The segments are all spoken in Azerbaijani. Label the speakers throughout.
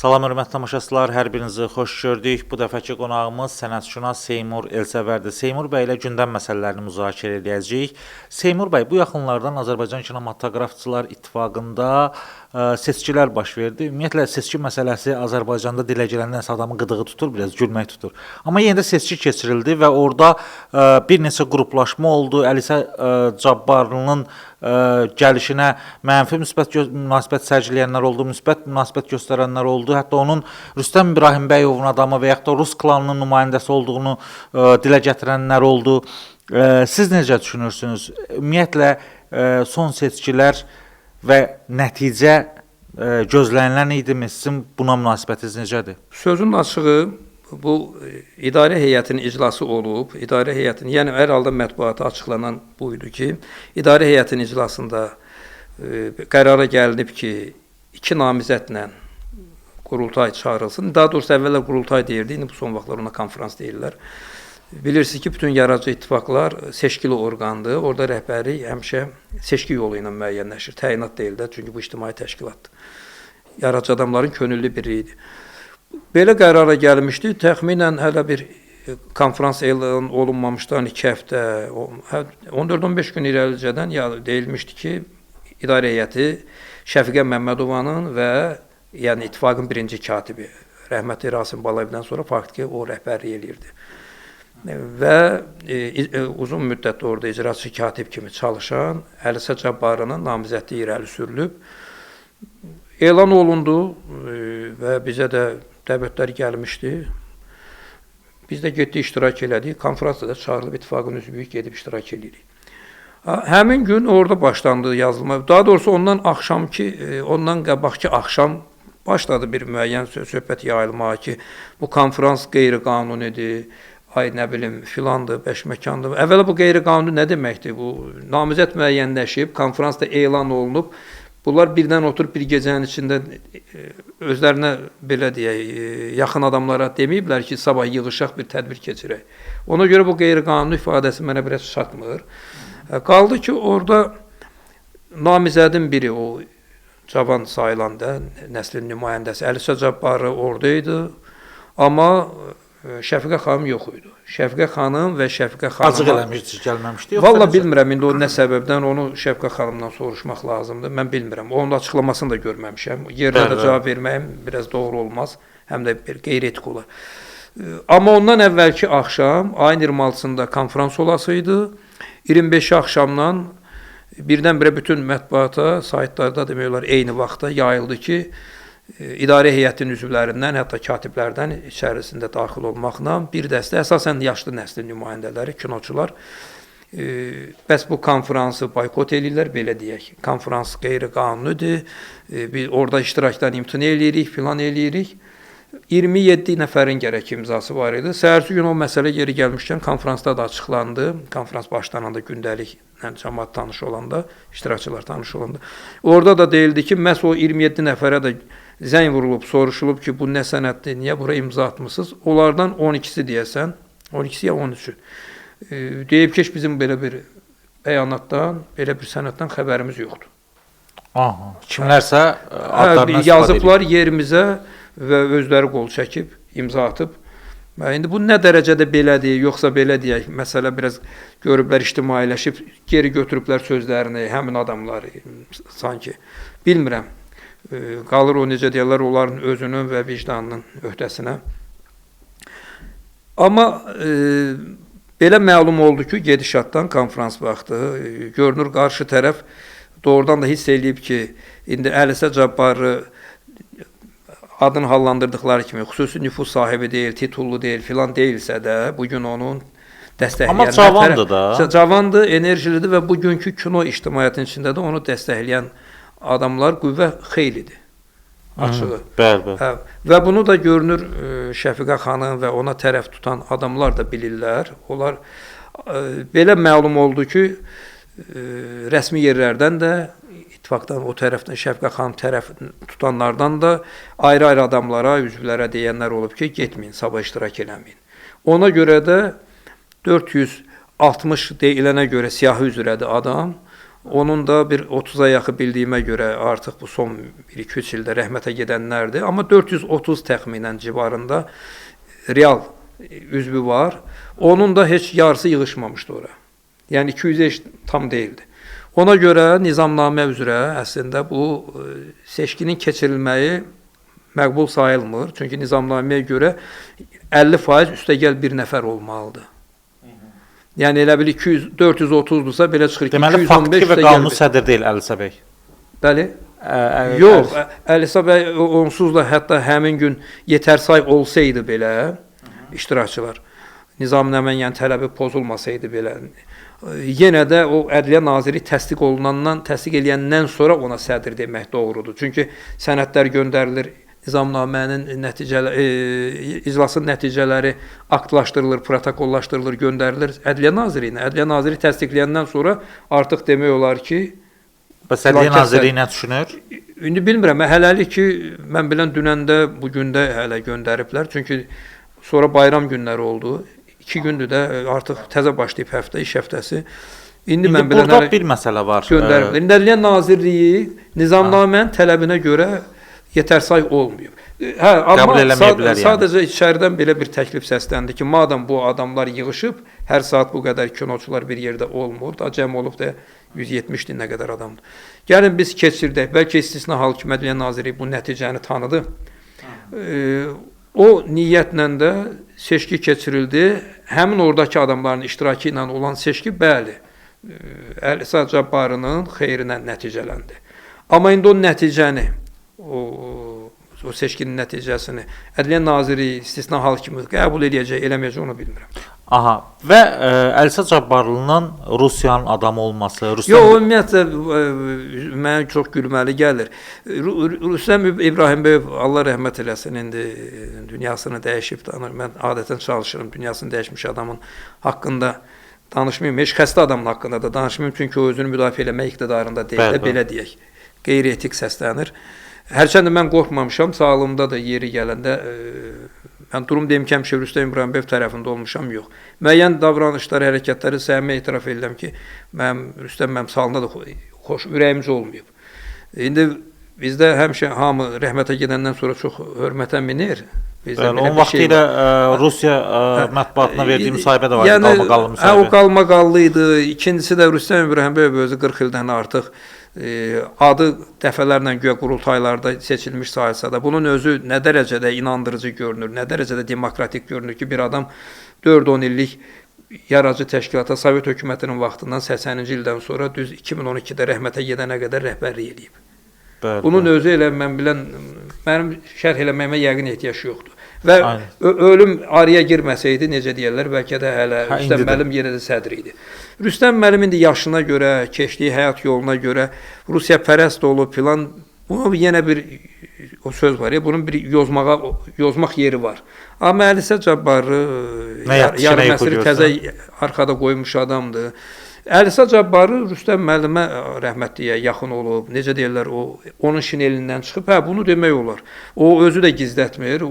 Speaker 1: Salam, hörmətli tamaşaçılar, hər birinizi xoş gördük. Bu dəfəki qonağımız sənətşünas Seymur Elsəvərdir. Seymur bəy ilə gündəm məsələlərini müzakirə edəcəyik. Seymur bəy, bu yaxınlardan Azərbaycan Kinematografçılar İttifaqında seçkilər baş verdi. Ümumiyyətlə, seçki məsələsi Azərbaycanda dilə gələndə adamın qıdığı tutur, biraz gülmək tutur. Amma yenə də seçki keçirildi və orada bir neçə qruplaşma oldu. Əlisə Cabbarlının gəlişinə mənfi münasibət sərgiləyənlər oldu, müsbət münasibət göstərənlər oldu. Hətta onun Rüstəm İbrahimbəyovun adamı və yaxud da Rus klanının nümayəndəsi olduğunu dilə gətirənlər oldu. Siz necə düşünürsünüz? Ümumiyyətlə, son seçkilər və nəticə gözlənilən idimi? Sizin buna münasibətiniz necədir?
Speaker 2: Sözün açığı, bu idarə heyətinin iclası olub, idarə heyətinin, yəni hər halda mətbuata açıqlanan buydu ki, idarə heyətinin iclasında qərara gəlinib ki, 2 namizədlə qurultay çağırılsın. Daha doğrusu əvvəllər qurultay deyirdi, indi bu son vaxtlar ona konferans deyirlər. Bilirsiniz ki, bütün yaradıcı ittifaqlar seçkili orqandır. Orada rəhbəri həmişə seçki yolu ilə müəyyənləşir. Təyinat deyil də, çünki bu ictimai təşkilatdır. Yaradıcı adamların könüllü biri idi. Belə qərara gəlmişdi, təxminən hələ bir konferans elan olunmamışdan 2 həftə, 14-15 gün irəlicədən deyilmişdi ki, idarə heyəti Şəfiqə Məmmədovanın və yəni ittifaqın birinci katibi rəhmətli Rasim Balayevdən sonra faktiki o rəhbərlik eləyirdi. Və uzun müddət orada icraçı katib kimi çalışan Əlisə Cabbarlının namizədliyi irəli sürülüb. Elan olundu və bizə də dəvətlər gəlmişdi. Biz də getdik, iştirak elədik. Konferansda da çağırılıb ittifaqın üzvü gedib iştirak edirik. Həmin gün orada başlandı yazılma. Daha doğrusu ondan qabaqki axşam başladı bir müəyyən söhbət yayılmağa ki, bu konferans qeyri-qanunidir, ay nə bilim filandır, bəşməkandır. Əvvəla bu qeyri-qanuni nə deməkdir? Bu namizəd müəyyənləşib, konferansda elan olunub. Bunlar birdən oturub bir gecənin içində özlərinə belə deyək, yaxın adamlara deməyiblər ki, sabah yığışaq bir tədbir keçirək. Ona görə bu qeyri-qanuni ifadəsi mənə biraz çatmır. Qaldı ki, orada namizədin biri, o cavan sayılan da nəslin nümayəndəsi Əlisə Cabbarlı oradaydı, amma Şəfiqə xanım yox idi. Şəfiqə xanım və Şəfiqə xanım...
Speaker 1: Acıq eləmişdi, gəlməmişdi?
Speaker 2: Valla bilmirəm, indi o nə səbəbdən onu Şəfiqə xanımdan soruşmaq lazımdır, mən bilmirəm. Onun açıqlamasını da görməmişəm. Yerdə də cavab verməyim biraz doğru olmaz, həm də bir qeyri-etik olar. Amma ondan əvvəlki axşam, ayın 26-sında konferans olasıydı. 25 axşamdan birdən-birə bütün mətbuata, saytlarda demək olar eyni vaxtda yayıldı ki, idarə heyətinin üzvlərindən, hətta katiblərdən içərisində daxil olmaqla bir dəstə, əsasən yaşlı nəslin nümayəndələri, kinoçular, bəs bu konferansı boykot eləyirlər, belə deyək. Konferans qeyri-qanunidir, orada iştirakdan imtina eləyirik, filan eləyirik. 27 nəfərin gərək imzası var idi. Səhərsi gün o məsələ yeri gəlmişkən konferansda da açıqlandı. Konferans başlananda, gündəlik cəmaət tanış olanda, iştirakçılar tanış olanda. Orada da deyildi ki, məhz o 27 nəfərə də zəng vurulub, soruşulub ki, bu nə sənətdir, niyə bura imza atmışsınız? Onlardan 12-si deyəsən, 12-si ya 13-ü. Deyib ki, bizim belə bir bəyanatdan, belə bir sənətdən xəbərimiz yoxdur.
Speaker 1: Aha, kimlərsə adlarına
Speaker 2: yazıblar yerimizə və özləri qol çəkib, imza atıb. İndi bu nə dərəcədə belədir, yoxsa belə deyək, məsələ biraz görüblər, ictimailəşib, geri götürüblər sözlərini, həmin adamları, sanki, bilmirəm. Qalır o, necə deyərlər, onların özünün və vicdanının öhdəsinə. Amma belə məlum oldu ki, gedişatdan konferans vaxtı, görünür qarşı tərəf doğrudan da hiss eləyib ki, indi Əlisə Cabbarlı adını hallandırdıqları kimi xüsusi nüfuz sahibi deyil, titullu deyil, filan deyilsə də, bugün onun dəstəkləyənlər...
Speaker 1: Amma cavandır da.
Speaker 2: Cavandır, enerjilidir və bugünkü kino ictimaiyyətinin içində də onu dəstəkləyən adamlar qüvvə xeylidir, açığı.
Speaker 1: Bəli.
Speaker 2: Və bunu da görünür Şəfiqə xanım və ona tərəf tutan adamlar da bilirlər. Onlar belə məlum oldu ki, rəsmi yerlərdən də, ittifaqdan o tərəfdən, Şəfiqə xanım tərəf tutanlardan da ayrı-ayrı adamlara, üzvlərə deyənlər olub ki, getməyin, sabah iştirak eləməyin. Ona görə də 460 deyilənə görə siyahı üzrədir adam. Onun da bir 30'a yaxın bildiyimə görə artıq bu son 1-2-3 ildə rəhmətə gedənlərdir. Amma 430 təxminən civarında real üzvü var. Onun da heç yarısı yığışmamışdı ora. Yəni 200 heç tam deyildi. Ona görə nizamnamə üzrə əslində bu seçkinin keçirilməyi məqbul sayılmır. Çünki nizamnaməyə görə 50% üstəgəl bir nəfər olmalıdır. Yəni elə bil 430-dursa belə çıxır ki,
Speaker 1: deməli,
Speaker 2: 215
Speaker 1: faktiki və qanuni sədr deyil Əlisə bəy.
Speaker 2: Bəli. Yox, Əlisə bəy onsuz da hətta həmin gün yetər say olsaydı belə iştirakçılar, nizamnamənin yəni tələbi pozulmasaydı belə, yenə də o Ədliyyə Naziri təsdiq eləyəndən sonra ona sədr demək doğrudur. Çünki sənədlər göndərilir, nizamnamənin iclasın nəticələri aktlaşdırılır, protokollaşdırılır, göndərilir Ədliyyə Nazirinə. Ədliyyə Naziri təsdiqləyəndən sonra artıq demək olar ki,
Speaker 1: bəs Ədliyyə Naziri nə düşünür?
Speaker 2: İndi bilmirəm, hələlik ki, mən bilən dünəndə, bugün də hələ göndəriblər. Çünki sonra bayram günləri oldu. 2 gündür də artıq təzə başlayıb həftə, iş həftəsi. İndi mən bilən
Speaker 1: burada bir məsələ var.
Speaker 2: Göndəriblər. İndi Ədliyyə Nazirliyi nizamnamənin tələbinə görə yetər say olmuyor. Amma sadəcə içəridən belə bir təklif səsləndi ki, madəm bu adamlar yığışıb, hər saat bu qədər kinoçular bir yerdə olmur, da cəm olub da 170-dir nə qədər adamdır. Gəlin biz keçirdək, bəlkə istisna hal ki, Ədliyyə Naziri bu nəticəni tanıdı. O niyyətlə də seçki keçirildi. Həmin oradakı adamların iştirakı ilə olan seçki, bəli, Əlisə Cabbarının xeyrinə nəticələndi. Amma indi o nəticəni, o seçkinin nəticəsini Ədliyyə Naziri istisna hal kimi qəbul edəcək, eləməyəcək, onu bilmirəm.
Speaker 1: Aha. Və Əlisə Cabbarlının Rusiyanın adamı olması,
Speaker 2: Yox, ümumiyyətlə mənə çox gülməli gəlir. Rüstəm İbrahimbəyev, Allah rəhmət eləsin, indi dünyasını dəyişib danır. Mən adətən çalışırım dünyasını dəyişmiş adamın haqqında danışmayım. Heç xəstə adamın haqqında da danışmayım. Çünki o özünü müdafiə eləmək iqtidarında deyil də, belə deyək. Qeyri-etik səslənir. Hərçəndə mən qorxmamışam, sağlığımda da yeri gələndə, mən durum deyim ki, həmişə Rüstəm İbrahimbəyev tərəfində olmuşam, yox. Müəyyən davranışlar, hərəkətləri səmimi etiraf edirəm ki, Rüstəm mənim sağlığımda da xoş, ürəyimiz olmayıb. İndi bizdə həmişə hamı rəhmətə gedəndən sonra çox hörmətə minir.
Speaker 1: Onun vaxtı ilə Rusiya mətbuatına verdiyi müsahibə də var, qalmaqallı müsahibə.
Speaker 2: O qalmaqallı idi. İkincisi də Rüstəm İbrahimbəyev özü 40 ildən artıq adı dəfələrlə güya qurultaylarda seçilmiş sayılsa da, bunun özü nə dərəcədə inandırıcı görünür, nə dərəcədə demokratik görünür ki, bir adam 4-10 illik yaradıcı təşkilata Sovet hökumətinin vaxtından 80-ci ildən sonra düz 2012-də rəhmətə gedənə qədər rəhbərlik edib. Bunun özü elə mən bilən, mənim şərh eləməyimə yəqin ehtiyac yoxdur. Və ölüm araya girməsəydi, necə deyərlər, bəlkə də hələ Rüstəm müəllim yenə də sədr idi. Rüstəm müəllim indi yaşına görə, keçdiyi həyat yoluna görə Rusiya pərəst olub filan, bunun yenə bir o söz var ya, bunun bir yozmaq yeri var. Amma Əlisə Cabbarı yarım əsri təzə arxada qoymuş adamdır. Əlisə Cabbarı Rüstəm müəllimə rəhmətliyə yaxın olub, necə deyirlər, onun şinelindən çıxıb, bunu demək olar. O özü də gizlətmir,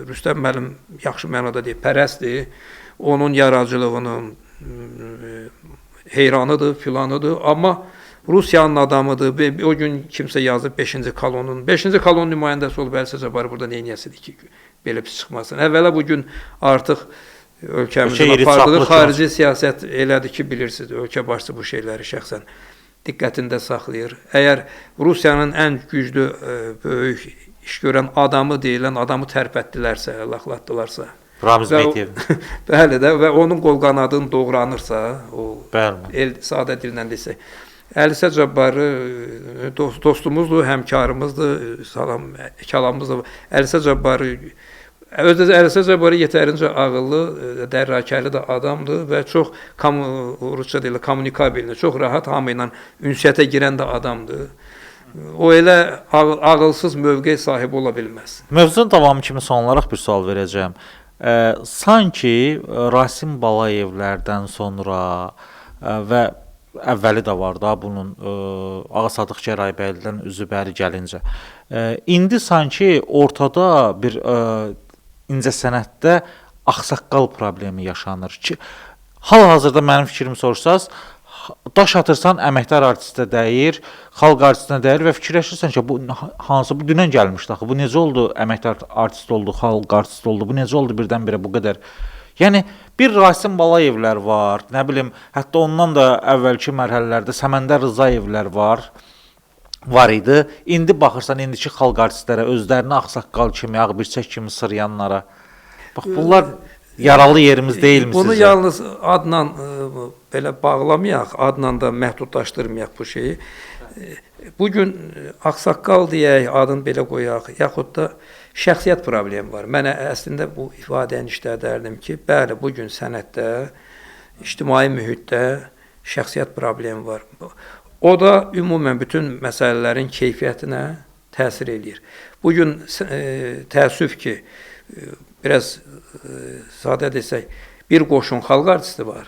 Speaker 2: Rüstəm müəllim yaxşı mənada deyil, pərəstdir, onun yaradıcılığının heyranıdır, filanıdır, amma Rusiyanın adamıdır. O gün kimsə yazıb 5-ci kolonun, 5-ci kolon nümayəndəsi olub Əlisə Cabbarı burada neyniyəsidir ki, belə pis çıxmasın. Əvvəla bugün artıq ölkəmizin apardığı xarici siyasət elədir ki, bilirsiniz, ölkə başçısı bu şeyləri şəxsən diqqətində saxlayır. Əgər Rusiyanın ən güclü, böyük iş görən adamı deyilən adamı tərpətdilərsə, laxlatdılarsa,
Speaker 1: Ramiz Beytiyev.
Speaker 2: Bəli də, və onun qol qanadını doğranırsa, sadə dillə desək, Əlisə Cabbarı dostumuzdur, həmkarımızdır, kəlamımızdır. Əlisə Cabbarı Əlisə Cabbarı yetərincə ağıllı, dərrakəli də adamdır və çox rusca deyilə kommunikabildir, çox rahat hamı ilə ünsiyyətə girən də adamdır. O elə ağılsız mövqe sahibi ola bilməz.
Speaker 1: Mövzunun davamı kimi son olaraq bir sual verəcəm. Sanki Rasim Balayevlərdən sonra və əvvəli də var da bunun Ağa Sadıq Gərayibəylidən üzü bəri gəlincə. İndi sanki ortada bir incəsənətdə ağsaqqal problemi yaşanır ki, hal-hazırda mənim fikrimi sorsanız, daş atırsan əməkdar artistə dəyir, xalq artistinə dəyir və fikirləşirsən ki, bu hansı bu dünən gəlmişdi axı. Bu necə oldu? Əməkdar artist oldu, xalq artist oldu. Bu necə oldu birdən-birə bu qədər? Yəni bir Rasim Balayevlər var, nə bilim, hətta ondan da əvvəlki mərhələlərdə Səməndər Rızayevlər var idi. İndi baxırsan indiki xalq artistlərə, özlərini ağsaqqal kimi, ağbirçək kimi sırıyanlara. Bax bunlar yaralı yerimiz deyilmi sizcə?
Speaker 2: Bunu yalnız adla belə bağlamayaq, adla da məhdudlaşdırmayaq bu şeyi. Bu gün ağsaqqal deyək, adını belə qoyaq, yaxud da şəxsiyyət problemi var. Mən əslində bu ifadəni işlədərdim ki, bəli, bu gün sənətdə, ictimai mühitdə şəxsiyyət problemi var. O da ümumən bütün məsələlərin keyfiyyətinə təsir eləyir. Bu gün təəssüf ki, biraz sadə desək, bir qoşun xalq artisti var.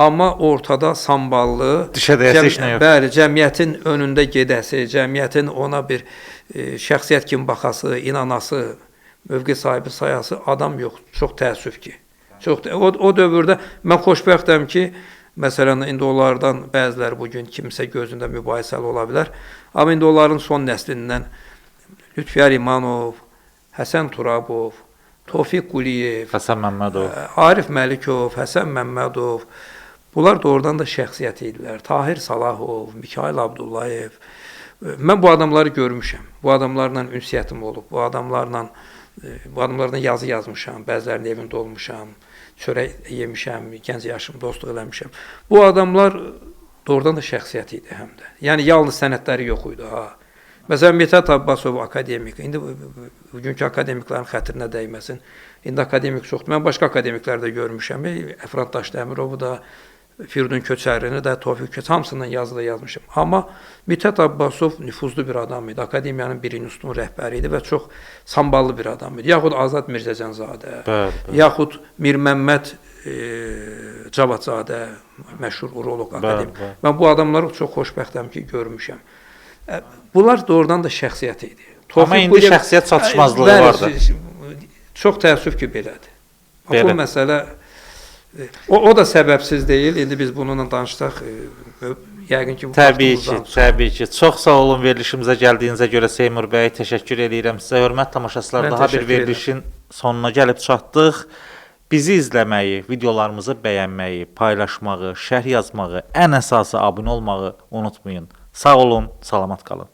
Speaker 2: Amma ortada samballı, bəli, cəmiyyətin önündə gedəsi, cəmiyyətin ona bir şəxsiyyət kimi baxası, inanası, mövqe sahibi sayası adam yox. Çox təəssüf ki. O dövrdə mən xoşbəxtəm ki, məsələn, indi onlardan bəziləri bugün kimsə gözündə mübahisəli ola bilər. Amma indi onların son nəslindən Lütfiyar İmanov, Həsən Turabov, Tofiq Quliyev,
Speaker 1: Həsən Məmmədov,
Speaker 2: Arif Məlikov, Həsən Məmmədov, bunlar doğrudan da şəxsiyyət idilər. Tahir Salahov, Mikayıl Abdullayev. Mən bu adamları görmüşəm. Bu adamlarla ünsiyyətim olub. Bu adamlardan yazı yazmışam, bəzilərinin evində olmuşam, çörək yemişəm, gənc yaşım dostluq eləmişəm. Bu adamlar doğrudan da şəxsiyyət idi həm də. Yəni yalnız sənətləri yox idi ha. Məsələn, Mithat Abbasov akademik. İndi bugünkü akademiklərin xətrinə dəyməsin. İndi akademik çoxdur. Mən başqa akademiklər də görmüşəm. Əfrad Daşdəmirovu da, Firdun Köçərlini də, Tofiq Köçərlini hamısından yazıda yazmışam. Amma Mithat Abbasov nüfuzlu bir adam idi. Akademiyanın birinci üstün rəhbəri idi və çox samballı bir adam idi. Yaxud Azad Mirzəcənzadə, yaxud Mir Məmməd Cavadzadə, məşhur uroloq akademik. Mən bu adamları çox xoşbəxtəm ki, görmüşəm. Bunlar doğrudan da şəxsiyyət idi.
Speaker 1: Amma indi şəxsiyyət çatışmazlığı vardı.
Speaker 2: Çox təəssüf ki, belədir. Bu məsələ, o da səbəbsiz deyil. İndi biz bununla danışsaq, yəqin ki, bu
Speaker 1: Təbii ki. Çox sağ olun verilişimizə gəldiyinizə görə Seymur bəy. Təşəkkür edirəm sizə. Hörmət tamaşaçılar, daha bir verilişin sonuna gəlib çatdıq. Bizi izləməyi, videolarımızı bəyənməyi, paylaşmağı, şərh yazmağı, ən əsası abunə olmağı unutmayın. Sağ olun, salamat qalın.